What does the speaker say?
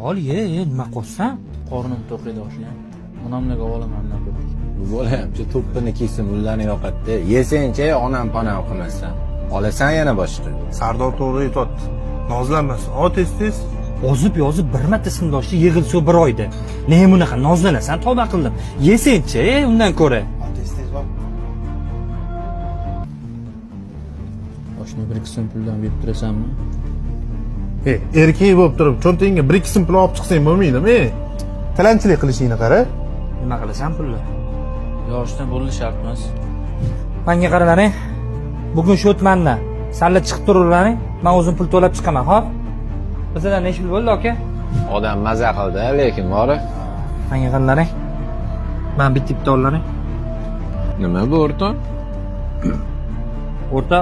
Ol ye, nima qilsan? Qornim to'q edi oshna. Onamlarga olaman deb. Bu bolamchi to'ppini kiysin, mullani yoqatdi. Yesangchi onam panam qilmasdan. Olasan yana boshqa. Sardor to'g'ri aytadi. Nozlanmasin. Tez. Ozib yozib bir marta sindoshni yig'ilsa bir oyda. Ne bunaqa nozlanasan, tavba qildim. Yesangchi, undan ko'ra. Tez bor. Oshna bir qism puldan berib turasanmi? Erkak bo'lib turib, cho'ntingga 1-2 so'm pul olib chiqsang bo'lmaydimi? Tilanchilik qilishingni qara. Nima qilasan pulni? Yoshdan bo'ldi shart emas. Menga qaralaring. Bugun shu o'tmandan salla chiqib turavering. Men o'zim pul to'lab chiqaman, xo'p? Bizdan necha pul bo'ldi, aka? Odam maza qildi, lekin bori. Menga qaralaring. Men bitta olaring. Nima bu o'rtoq? O'rta